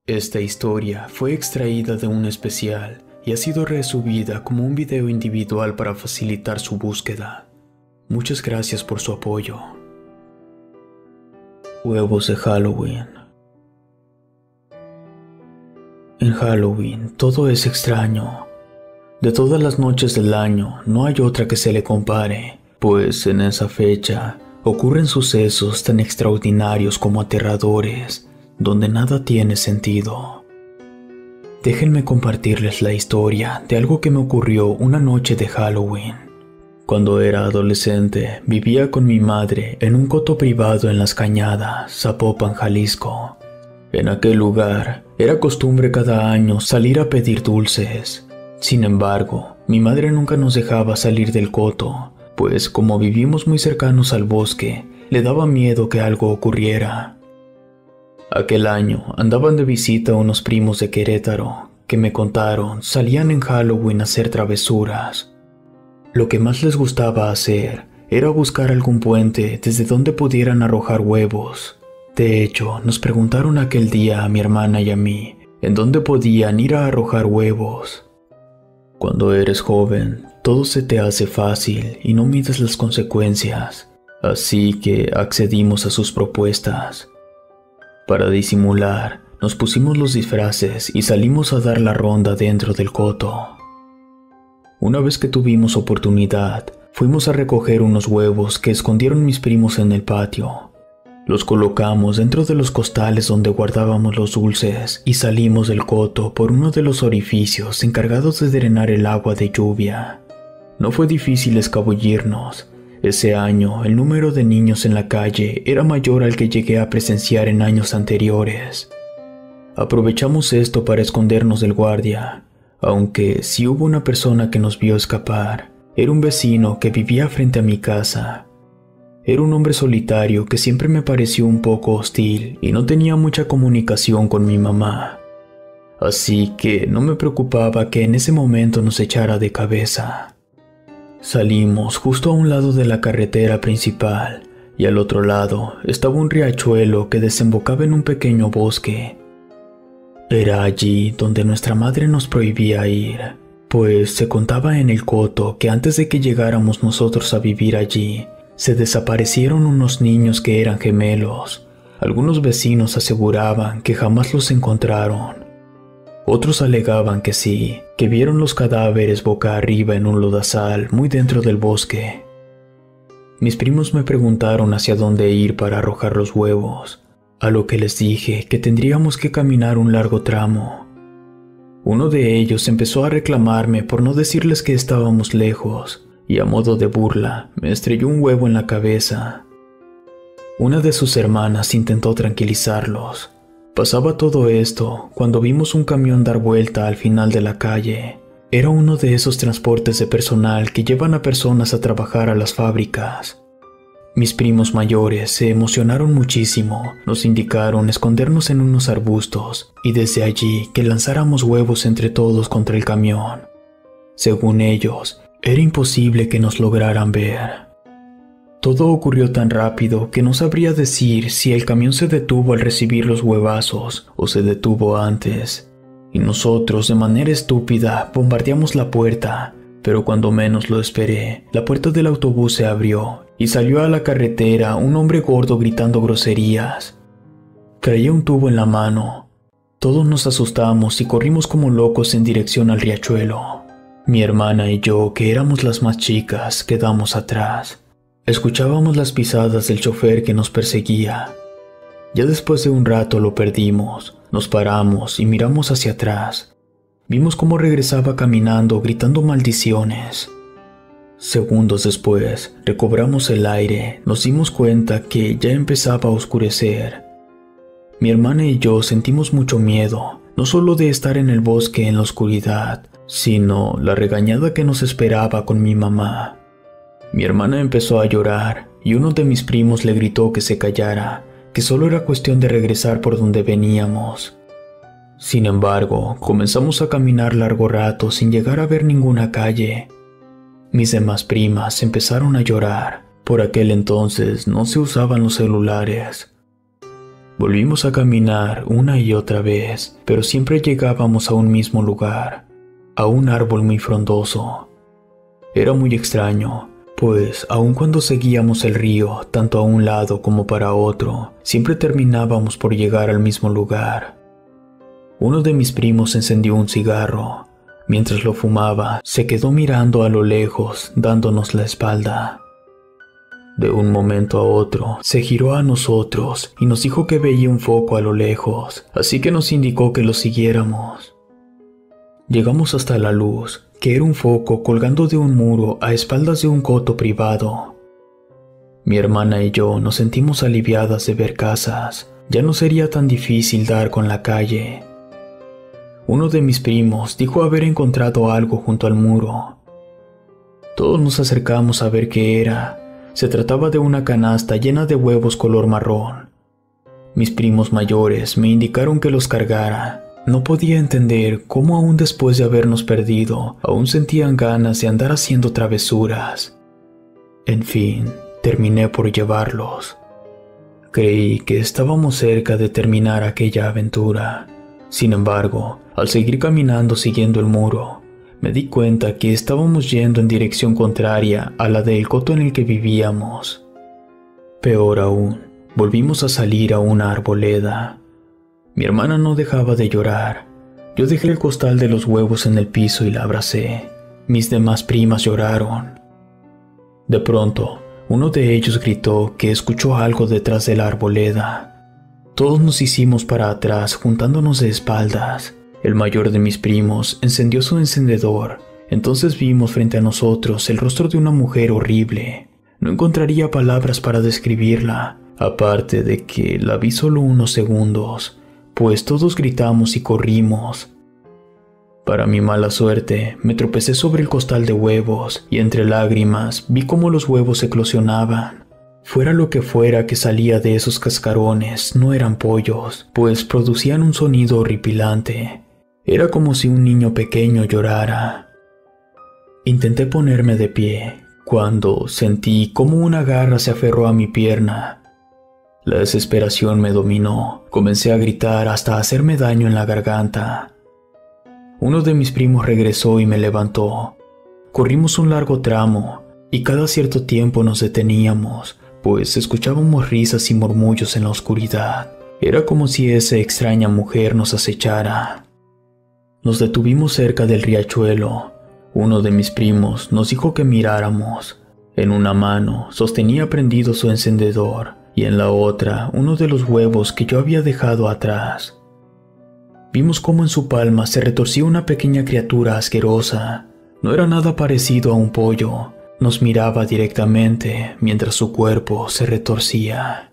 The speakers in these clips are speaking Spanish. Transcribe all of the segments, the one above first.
Esta historia fue extraída de un especial y ha sido resubida como un video individual para facilitar su búsqueda. Muchas gracias por su apoyo. Huevos de Halloween. En Halloween todo es extraño. De todas las noches del año no hay otra que se le compare, pues en esa fecha ocurren sucesos tan extraordinarios como aterradores, donde nada tiene sentido. Déjenme compartirles la historia de algo que me ocurrió una noche de Halloween. Cuando era adolescente, vivía con mi madre en un coto privado en Las Cañadas, Zapopan, Jalisco. En aquel lugar, era costumbre cada año salir a pedir dulces. Sin embargo, mi madre nunca nos dejaba salir del coto, pues como vivimos muy cercanos al bosque, le daba miedo que algo ocurriera. Aquel año andaban de visita unos primos de Querétaro, que me contaron salían en Halloween a hacer travesuras. Lo que más les gustaba hacer era buscar algún puente desde donde pudieran arrojar huevos. De hecho, nos preguntaron aquel día a mi hermana y a mí, en dónde podían ir a arrojar huevos. Cuando eres joven, todo se te hace fácil y no mides las consecuencias, así que accedimos a sus propuestas. Para disimular, nos pusimos los disfraces y salimos a dar la ronda dentro del coto. Una vez que tuvimos oportunidad, fuimos a recoger unos huevos que escondieron mis primos en el patio. Los colocamos dentro de los costales donde guardábamos los dulces y salimos del coto por uno de los orificios encargados de drenar el agua de lluvia. No fue difícil escabullirnos. Ese año, el número de niños en la calle era mayor al que llegué a presenciar en años anteriores. Aprovechamos esto para escondernos del guardia, aunque sí hubo una persona que nos vio escapar. Era un vecino que vivía frente a mi casa. Era un hombre solitario que siempre me pareció un poco hostil y no tenía mucha comunicación con mi mamá. Así que no me preocupaba que en ese momento nos echara de cabeza. Salimos justo a un lado de la carretera principal y al otro lado estaba un riachuelo que desembocaba en un pequeño bosque. Era allí donde nuestra madre nos prohibía ir, pues se contaba en el coto que antes de que llegáramos nosotros a vivir allí, se desaparecieron unos niños que eran gemelos. Algunos vecinos aseguraban que jamás los encontraron. Otros alegaban que sí, que vieron los cadáveres boca arriba en un lodazal muy dentro del bosque. Mis primos me preguntaron hacia dónde ir para arrojar los huevos, a lo que les dije que tendríamos que caminar un largo tramo. Uno de ellos empezó a reclamarme por no decirles que estábamos lejos, y a modo de burla me estrelló un huevo en la cabeza. Una de sus hermanas intentó tranquilizarlos. Pasaba todo esto cuando vimos un camión dar vuelta al final de la calle. Era uno de esos transportes de personal que llevan a personas a trabajar a las fábricas. Mis primos mayores se emocionaron muchísimo, nos indicaron escondernos en unos arbustos y desde allí que lanzáramos huevos entre todos contra el camión. Según ellos, era imposible que nos lograran ver. Todo ocurrió tan rápido que no sabría decir si el camión se detuvo al recibir los huevazos o se detuvo antes. Y nosotros, de manera estúpida, bombardeamos la puerta, pero cuando menos lo esperé, la puerta del autobús se abrió y salió a la carretera un hombre gordo gritando groserías. Traía un tubo en la mano. Todos nos asustamos y corrimos como locos en dirección al riachuelo. Mi hermana y yo, que éramos las más chicas, quedamos atrás. Escuchábamos las pisadas del chofer que nos perseguía. Ya después de un rato lo perdimos, nos paramos y miramos hacia atrás. Vimos cómo regresaba caminando, gritando maldiciones. Segundos después, recobramos el aire, nos dimos cuenta que ya empezaba a oscurecer. Mi hermana y yo sentimos mucho miedo, no solo de estar en el bosque en la oscuridad, sino la regañada que nos esperaba con mi mamá. Mi hermana empezó a llorar y uno de mis primos le gritó que se callara, que solo era cuestión de regresar por donde veníamos. Sin embargo, comenzamos a caminar largo rato sin llegar a ver ninguna calle. Mis demás primas empezaron a llorar. Por aquel entonces no se usaban los celulares. Volvimos a caminar una y otra vez, pero siempre llegábamos a un mismo lugar, a un árbol muy frondoso. Era muy extraño, pues aun cuando seguíamos el río, tanto a un lado como para otro, siempre terminábamos por llegar al mismo lugar. Uno de mis primos encendió un cigarro. Mientras lo fumaba, se quedó mirando a lo lejos, dándonos la espalda. De un momento a otro, se giró a nosotros y nos dijo que veía un foco a lo lejos, así que nos indicó que lo siguiéramos. Llegamos hasta la luz, que era un foco colgando de un muro a espaldas de un coto privado. Mi hermana y yo nos sentimos aliviadas de ver casas. Ya no sería tan difícil dar con la calle. Uno de mis primos dijo haber encontrado algo junto al muro. Todos nos acercamos a ver qué era. Se trataba de una canasta llena de huevos color marrón. Mis primos mayores me indicaron que los cargara. No podía entender cómo aún después de habernos perdido, aún sentían ganas de andar haciendo travesuras. En fin, terminé por llevarlos. Creí que estábamos cerca de terminar aquella aventura. Sin embargo, al seguir caminando siguiendo el muro, me di cuenta que estábamos yendo en dirección contraria a la del coto en el que vivíamos. Peor aún, volvimos a salir a una arboleda. Mi hermana no dejaba de llorar. Yo dejé el costal de los huevos en el piso y la abracé. Mis demás primas lloraron. De pronto, uno de ellos gritó que escuchó algo detrás de la arboleda. Todos nos hicimos para atrás, juntándonos de espaldas. El mayor de mis primos encendió su encendedor. Entonces vimos frente a nosotros el rostro de una mujer horrible. No encontraría palabras para describirla, aparte de que la vi solo unos segundos, pues todos gritamos y corrimos. Para mi mala suerte, me tropecé sobre el costal de huevos y entre lágrimas vi cómo los huevos eclosionaban. Fuera lo que fuera que salía de esos cascarones, no eran pollos, pues producían un sonido horripilante. Era como si un niño pequeño llorara. Intenté ponerme de pie, cuando sentí como una garra se aferró a mi pierna. La desesperación me dominó. Comencé a gritar hasta hacerme daño en la garganta. Uno de mis primos regresó y me levantó. Corrimos un largo tramo y cada cierto tiempo nos deteníamos, pues escuchábamos risas y murmullos en la oscuridad. Era como si esa extraña mujer nos acechara. Nos detuvimos cerca del riachuelo. Uno de mis primos nos dijo que miráramos. En una mano sostenía prendido su encendedor y en la otra uno de los huevos que yo había dejado atrás. Vimos cómo en su palma se retorcía una pequeña criatura asquerosa. No era nada parecido a un pollo. Nos miraba directamente mientras su cuerpo se retorcía.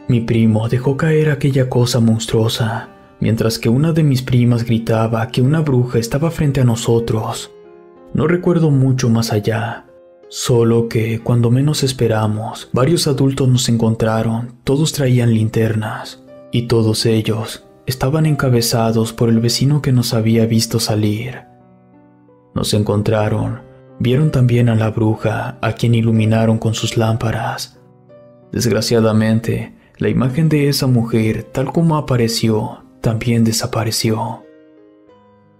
Mi primo dejó caer aquella cosa monstruosa, mientras que una de mis primas gritaba que una bruja estaba frente a nosotros. No recuerdo mucho más allá. Solo que, cuando menos esperamos, varios adultos nos encontraron. Todos traían linternas, y todos ellos estaban encabezados por el vecino que nos había visto salir. Nos encontraron, vieron también a la bruja, a quien iluminaron con sus lámparas. Desgraciadamente, la imagen de esa mujer, tal como apareció, también desapareció.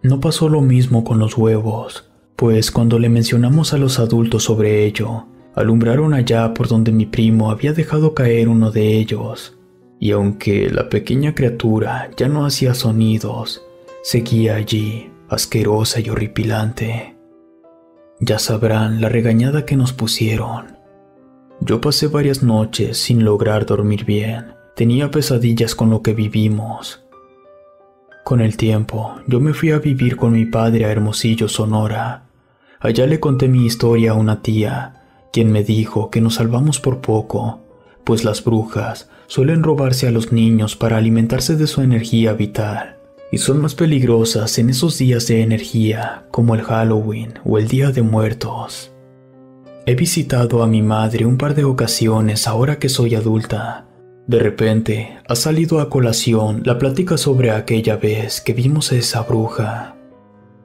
No pasó lo mismo con los huevos, pues cuando le mencionamos a los adultos sobre ello, alumbraron allá por donde mi primo había dejado caer uno de ellos, y aunque la pequeña criatura ya no hacía sonidos, seguía allí, asquerosa y horripilante. Ya sabrán la regañada que nos pusieron. Yo pasé varias noches sin lograr dormir bien. Tenía pesadillas con lo que vivimos. Con el tiempo, yo me fui a vivir con mi padre a Hermosillo, Sonora. Allá le conté mi historia a una tía, quien me dijo que nos salvamos por poco, pues las brujas suelen robarse a los niños para alimentarse de su energía vital, y son más peligrosas en esos días de energía, como el Halloween o el Día de Muertos. He visitado a mi madre un par de ocasiones ahora que soy adulta. De repente, ha salido a colación la plática sobre aquella vez que vimos a esa bruja.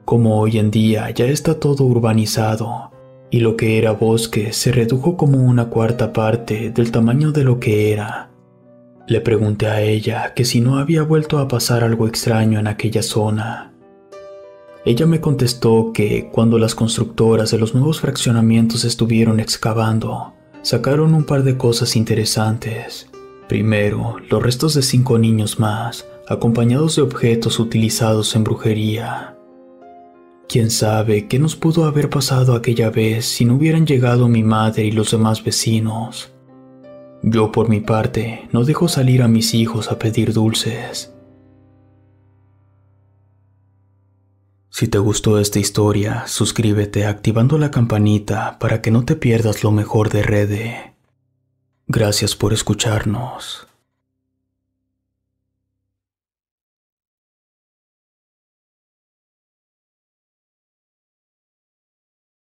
Como hoy en día ya está todo urbanizado, y lo que era bosque se redujo como una cuarta parte del tamaño de lo que era. Le pregunté a ella que si no había vuelto a pasar algo extraño en aquella zona. Ella me contestó que cuando las constructoras de los nuevos fraccionamientos estuvieron excavando, sacaron un par de cosas interesantes. Primero, los restos de 5 niños más, acompañados de objetos utilizados en brujería. ¿Quién sabe qué nos pudo haber pasado aquella vez si no hubieran llegado mi madre y los demás vecinos? Yo, por mi parte, no dejo salir a mis hijos a pedir dulces. Si te gustó esta historia, suscríbete activando la campanita para que no te pierdas lo mejor de Rede. Gracias por escucharnos.